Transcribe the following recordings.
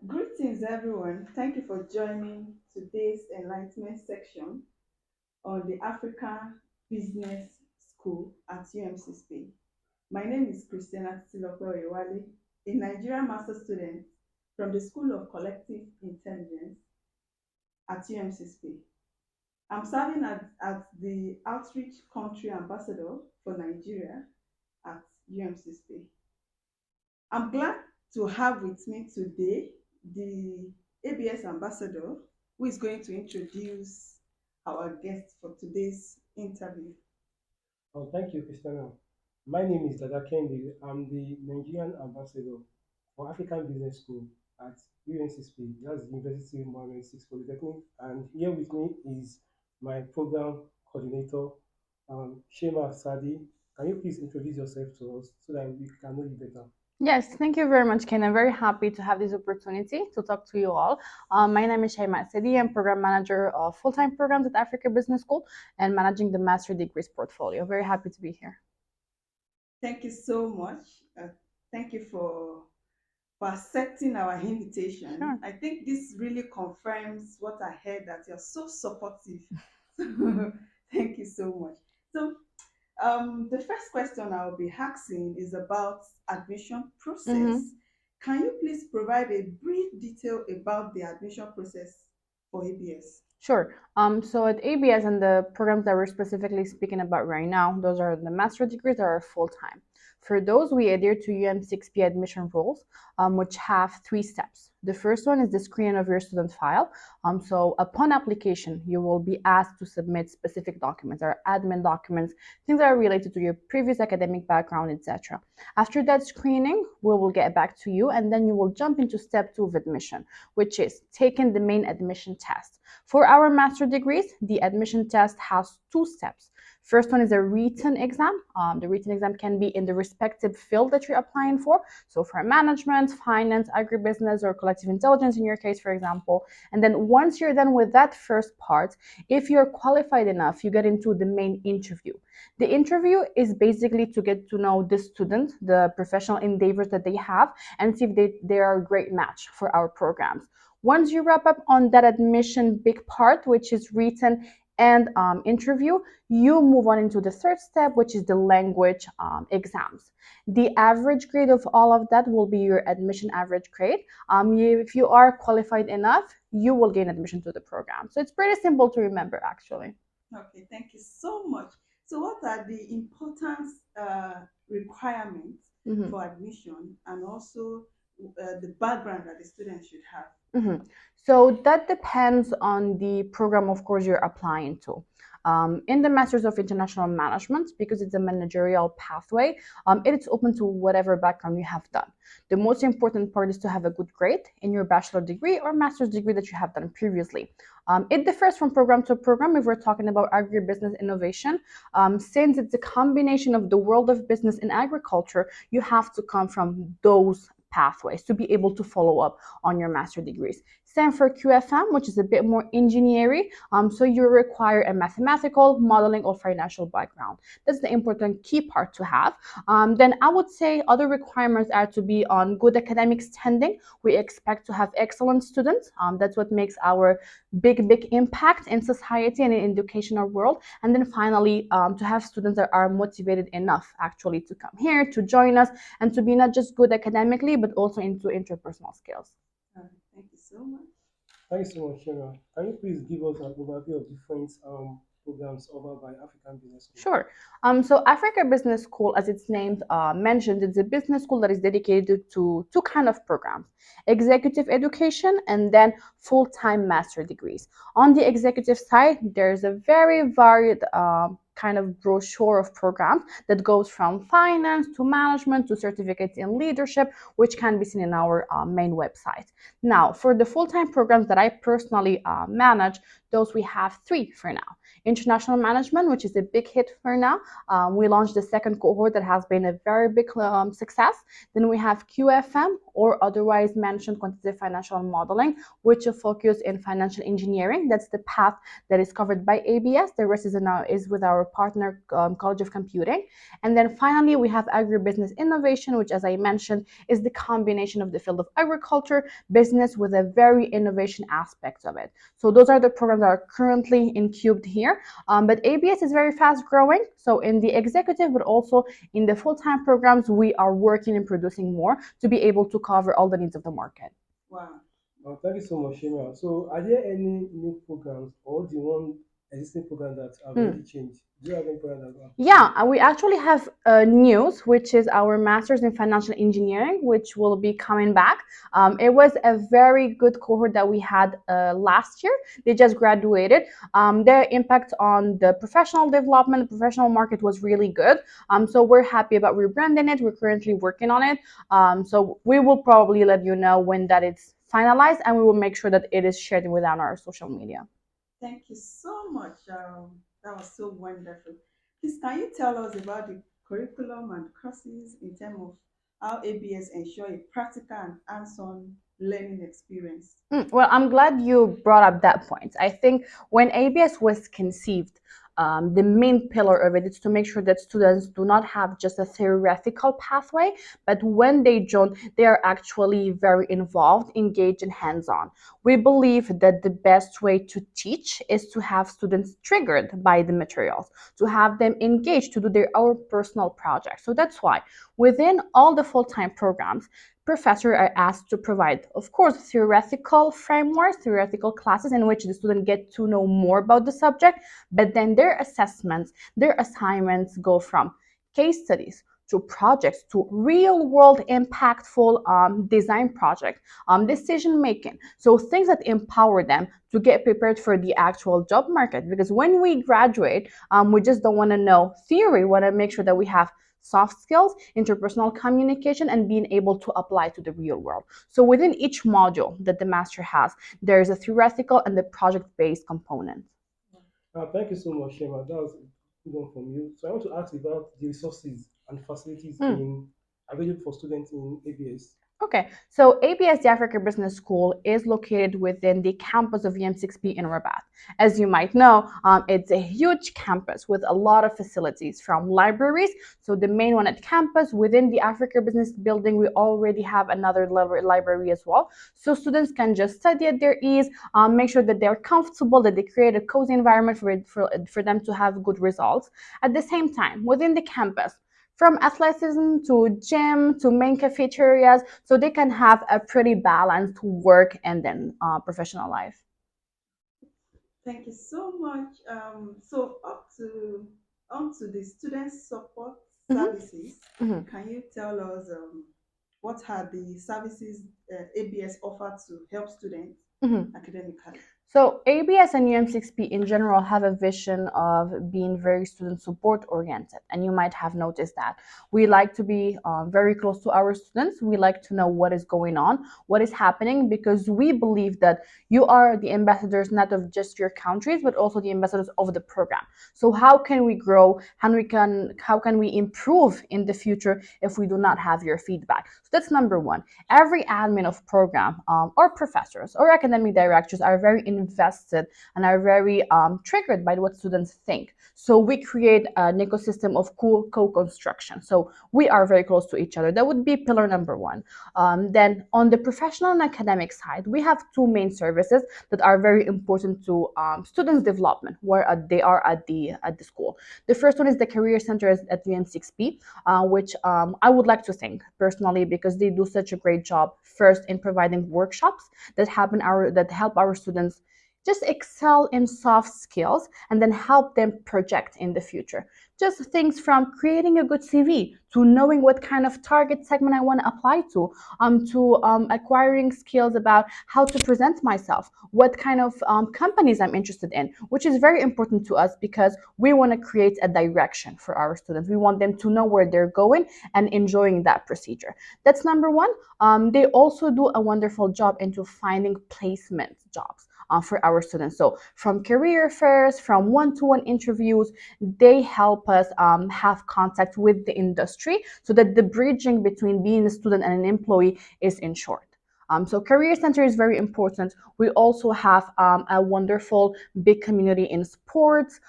Greetings, everyone. Thank you for joining today's enlightenment section on the African Business School at UM6P. My name is Christiana Tilopo, a Nigerian master student from the School of Collective Intelligence at UM6P. I'm serving as the Outreach Country Ambassador for Nigeria at UM6P. I'm glad to have with me today the ABS ambassador who is going to introduce our guest for today's interview. Oh, thank you, Christiana. My name is Dada Kendi. I'm the Nigerian ambassador for African Business School at UNCSP. That's the University of Mohammed Six Polytechnic. And here with me is my program coordinator, Shema Sadi. Can you please introduce yourself to us so that we can know you better? Yes, thank you very much, Ken. I'm very happy to have this opportunity to talk to you all. My name is Shayma Sedi. I'm program manager of full-time programs at Africa Business School and managing the master degrees portfolio. Very happy to be here. Thank you so much. Thank you for accepting our invitation. Sure. I think this really confirms what I heard that you're so supportive. Thank you so much. So the first question I'll be asking is about admission process. Mm-hmm. Can you please provide a brief detail about the admission process for ABS? Sure. So at ABS and the programs that we're specifically speaking about right now, those are the master degrees that are full-time. For those, we adhere to UM6P admission rules, which have three steps. The first one is the screening of your student file. So upon application, you will be asked to submit specific documents or admin documents, things that are related to your previous academic background, etc. After that screening, we will get back to you, and then you will jump into step two of admission, which is taking the main admission test. For our master degrees, the admission test has two steps. First one is a written exam. The written exam can be in the respective field that you're applying for. So for management, finance, agribusiness, or collective intelligence in your case, for example. And then once you're done with that first part, if you're qualified enough, you get into the main interview. The interview is basically to get to know the student, the professional endeavors that they have, and see if they are a great match for our programs. Once you wrap up on that admission big part, which is written and interview, you move on into the third step, which is the language exams. The average grade of all of that will be your admission average grade. If you are qualified enough, you will gain admission to the program. So it's pretty simple to remember, actually. Okay, thank you so much. So, what are the important requirements Mhm. for admission and also the background that the student should have? So that depends on the program, of course, you're applying to. In the Masters of International Management, because it's a managerial pathway, it is open to whatever background you have done. The most important part is to have a good grade in your bachelor degree or master's degree that you have done previously. It differs from program to program if we're talking about agribusiness innovation. Since it's a combination of the world of business and agriculture, you have to come from those pathways to be able to follow up on your master degrees. Same for QFM, which is a bit more engineering. So you require a mathematical, modeling, or financial background. That's the important key part to have. Then I would say other requirements are to be on good academic standing. We expect to have excellent students. That's what makes our big impact in society and in educational world. And then finally, to have students that are motivated enough actually to come here, to join us, and to be not just good academically, but also into interpersonal skills. Thank you so much. Thank you so much, Shema. Can you please give us an overview of different programs offered by African Business School? Sure. So Africa Business School, as its name mentioned, it's a business school that is dedicated to two kind of programs: executive education and then full-time master degrees. On the executive side, there's a very varied kind of brochure of programs that goes from finance to management to certificates in leadership, which can be seen in our main website. Now, for the full-time programs that I personally manage, those we have three for now. International management, which is a big hit for now. We launched the second cohort that has been a very big success. Then we have QFM, or otherwise mentioned quantitative financial modeling, which will focus in financial engineering. That's the path that is covered by ABS. The rest is with our our partner College of Computing. And then finally, we have agribusiness innovation, which, as I mentioned, is the combination of the field of agriculture, business with a very innovation aspect of it. So those are the programs that are currently incubed here. But ABS is very fast growing. So in the executive, but also in the full-time programs, we are working and producing more to be able to cover all the needs of the market. Wow. Thank you so much, Shema. So, are there any new programs or the one existing program that have Mm. already changed? Do you have any program that have Yeah, we actually have news, which is our master's in financial engineering, which will be coming back. It was a very good cohort that we had last year. They just graduated. Their impact on the professional development, professional market was really good. So we're happy about rebranding it. We're currently working on it. So we will probably let you know when that is finalized, and we will make sure that it is shared within our social media. Thank you so much. That was so wonderful. Please, can you tell us about the curriculum and courses in terms of how ABS ensure a practical and hands-on learning experience? Well, I'm glad you brought up that point. I think when ABS was conceived, the main pillar of it is to make sure that students do not have just a theoretical pathway, but when they join, they are actually very involved, engaged, and hands on. We believe that the best way to teach is to have students triggered by the materials, to have them engaged, to do their own personal projects. So that's why within all the full time programs, professors are asked to provide, of course, theoretical frameworks, theoretical classes in which the student get to know more about the subject, but then their assessments, their assignments go from case studies to projects to real world impactful design project, decision making. So things that empower them to get prepared for the actual job market. Because when we graduate, we just don't want to know theory. We want to make sure that we have soft skills, interpersonal communication, and being able to apply to the real world. So within each module that the master has, there is a theoretical and the project-based component. Thank you so much, Shema. That was a good one from you. So, I want to ask about the resources and facilities Mm. in available for students in ABS. Okay, so ABS, the Africa Business School, is located within the campus of UM6P in Rabat. As you might know, it's a huge campus with a lot of facilities from libraries. So the main one at campus, within the Africa Business Building, we already have another library as well. So students can just study at their ease, make sure that they're comfortable, that they create a cozy environment for them to have good results. At the same time, within the campus, from athleticism to gym to main cafeterias, so they can have a pretty balanced work and then professional life. Thank you so much. So up to onto the student support Mhm, services. mhm, Can you tell us what are the services ABS offer to help students mhm. academically? So ABS and UM6P in general have a vision of being very student support oriented, and you might have noticed that we like to be very close to our students. We like to know what is going on, what is happening, because we believe that you are the ambassadors not of just your countries, but also the ambassadors of the program. So how can we grow? How can we improve in the future if we do not have your feedback? So that's number one. Every admin of program or professors or academic directors are very invested and are very triggered by what students think. So we create an ecosystem of cool co-construction. So we are very close to each other. That would be pillar number one. Then on the professional and academic side, we have two main services that are very important to students' development, where they are at the school. The first one is the career center at UM6P, which I would like to thank personally because they do such a great job. First, in providing workshops that help our students just excel in soft skills and then help them project in the future. Just things from creating a good CV to knowing what kind of target segment I want to apply to acquiring skills about how to present myself, what kind of companies I'm interested in, which is very important to us because we want to create a direction for our students. We want them to know where they're going and enjoying that procedure. That's number one. They also do a wonderful job into finding placement jobs for our students. So from career fairs, from one-to-one interviews, they help us have contact with the industry so that the bridging between being a student and an employee is ensured. So career center is very important. We also have a wonderful big community in sports,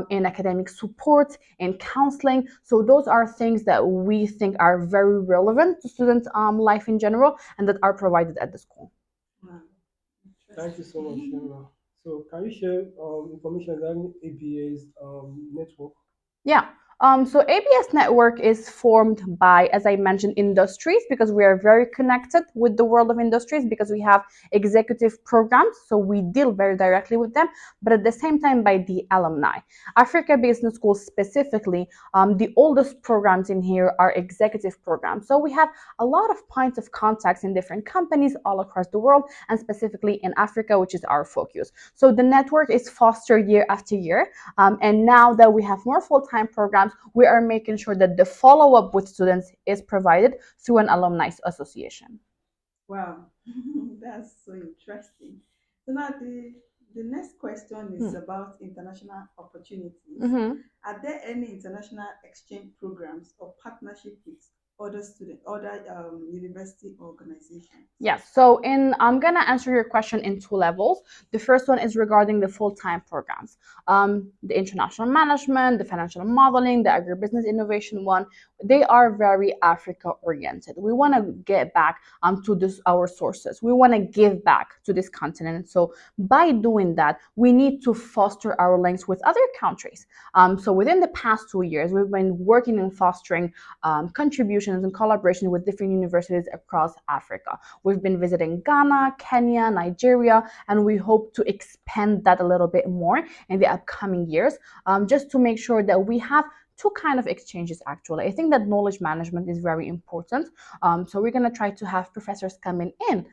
in academic support, in counseling. So those are things that we think are very relevant to students' life in general and that are provided at the school. Wow, Thank you so much, interesting. Shema. So, can you share information regarding ABA's network? Yeah. So ABS network is formed by, as I mentioned, industries because we are very connected with the world of industries because we have executive programs. So we deal very directly with them, but at the same time by the alumni. Africa Business School specifically, the oldest programs in here are executive programs. So we have a lot of points of contacts in different companies all across the world and specifically in Africa, which is our focus. So the network is fostered year after year. And now that we have more full-time programs, we are making sure that the follow-up with students is provided through an alumni association. Wow, that's so interesting. So now the next question is Hmm. about international opportunities. Mhm. Are there any international exchange programs or partnership with other university organizations? Yes. So in I'm gonna answer your question in two levels. The first one is regarding the full-time programs. The international management, the financial modeling, the agribusiness innovation one. They are very Africa oriented. We want to get back to this our sources. We want to give back to this continent. So by doing that, we need to foster our links with other countries. So within the past 2 years, we've been working in fostering contributions and collaboration with different universities across Africa. We've been visiting Ghana, Kenya, Nigeria, and we hope to expand that a little bit more in the upcoming years, just to make sure that we have two kind of exchanges actually. I think that knowledge management is very important. So we're going to try to have professors coming in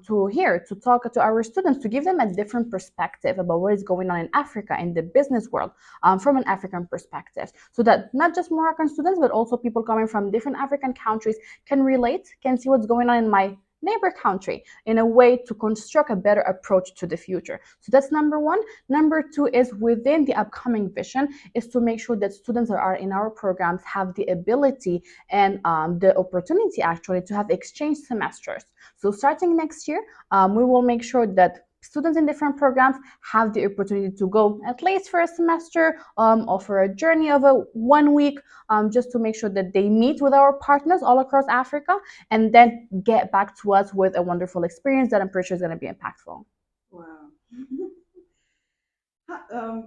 to here to talk to our students to give them a different perspective about what is going on in Africa in the business world from an African perspective, so that not just Moroccan students but also people coming from different African countries can relate, can see what's going on in my neighbor country in a way to construct a better approach to the future. So that's number one. Number two is within the upcoming vision is to make sure that students that are in our programs have the ability and the opportunity actually to have exchange semesters. So starting next year, we will make sure that students in different programs have the opportunity to go at least for a semester or for a journey of a 1 week, just to make sure that they meet with our partners all across Africa and then get back to us with a wonderful experience that I'm pretty sure is going to be impactful. Wow.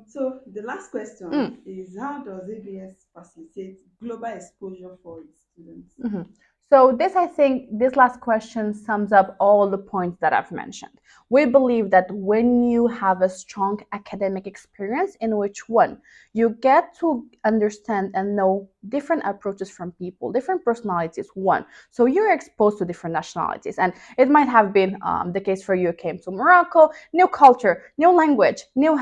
So the last question Mm. is, how does ABS facilitate global exposure for its students? Mhm. So this, I think, this last question sums up all the points that I've mentioned. We believe that when you have a strong academic experience in which one you get to understand and know different approaches from people, different personalities, one. So you're exposed to different nationalities. And it might have been the case for you, came to Morocco, new culture, new language, new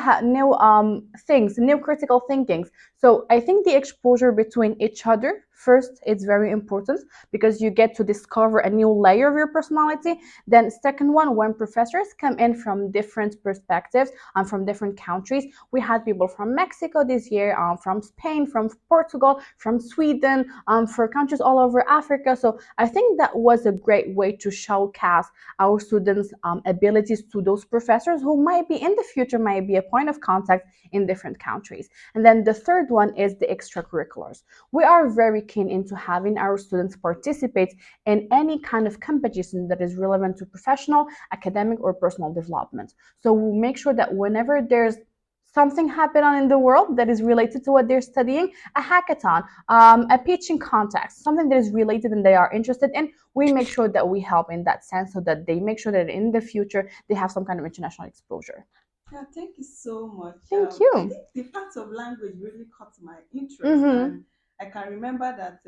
things, new critical thinkings. So I think the exposure between each other, first, it's very important because you get to discover a new layer of your personality. Then second one, when professors come in from different perspectives and from different countries, we had people from Mexico this year, from Spain, from Portugal, from Sweden, for countries all over Africa. So I think that was a great way to showcase our students' abilities to those professors who might be in the future, might be a point of contact in different countries. And then the third one is the extracurriculars. We are very keen into having our students participate in any kind of competition that is relevant to professional, academic, or personal development. So we'll make sure that whenever there's something happening on in the world that is related to what they're studying, a hackathon, a pitching contest, something that is related and they are interested in, we make sure that we help in that sense so that they make sure that in the future they have some kind of international exposure. Yeah, thank you so much. Thank I you. think the part of language really caught my interest, Mm-hmm. and I can remember that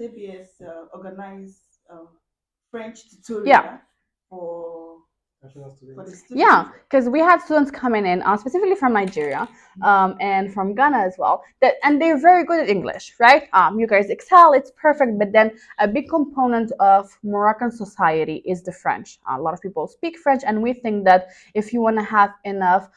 ABS organized French Yeah. tutorial for national for the students. students. Yeah, because we had students coming in, specifically from Nigeria, and from Ghana as well. And they're very good at English, right? You guys excel, it's perfect. But then a big component of Moroccan society is the French. A lot of people speak French, and we think that if you want to have enough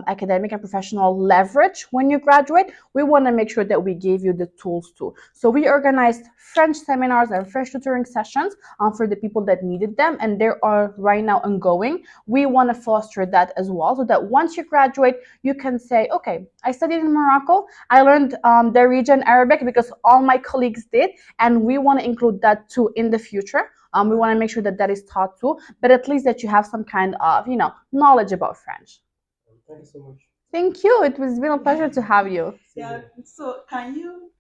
academic and professional leverage when you graduate, we want to make sure that we give you the tools too. So we organized French seminars and French tutoring sessions for the people that needed them, and they are right now ongoing. We want to foster that as well, so that once you graduate, you can say, okay, I studied in Morocco, I learned the region Arabic because all my colleagues did, and we want to include that too in the future. We want to make sure that that is taught too, but at least that you have some kind of, knowledge about French. Thank you so much. Thank you. It was been a pleasure to have you. Yeah. So can you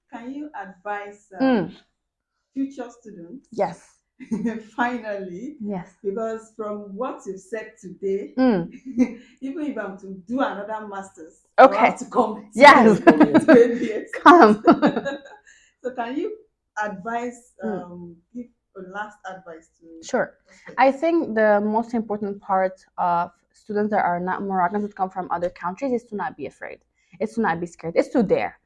advise Mm, future students yes. finally, Yes. because from what you've said today, Mm, even if I'm to do another master's, I'll okay. have to come Yes. to ABS. Come. So can you advise, Mm. give a last advice to Sure. prospects? I think the most important part of students that are not Moroccans that come from other countries is to not be afraid. It's to not be scared. It's to dare.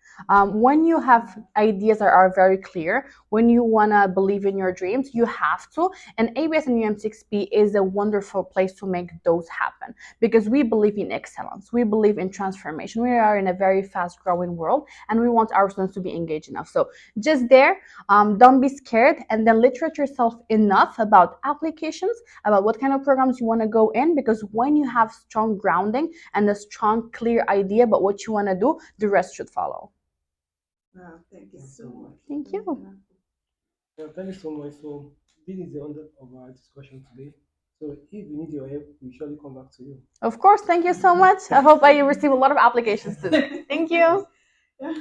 When you have ideas that are very clear, when you want to believe in your dreams, you have to. And ABS and UM6P is a wonderful place to make those happen because we believe in excellence. We believe in transformation. We are in a very fast growing world and we want our students to be engaged enough. So just there, don't be scared, and then literature yourself enough about applications, about what kind of programs you want to go in, because when you have strong grounding and a strong clear idea about what you want to do, the rest should follow. Wow, thank you so much. Thank you. Yeah, thank you so much. So this is the end of our discussion today. So if we need your help, we surely come back to you. Of course, thank you so much. I hope I receive a lot of applications today. Thank you. Yeah.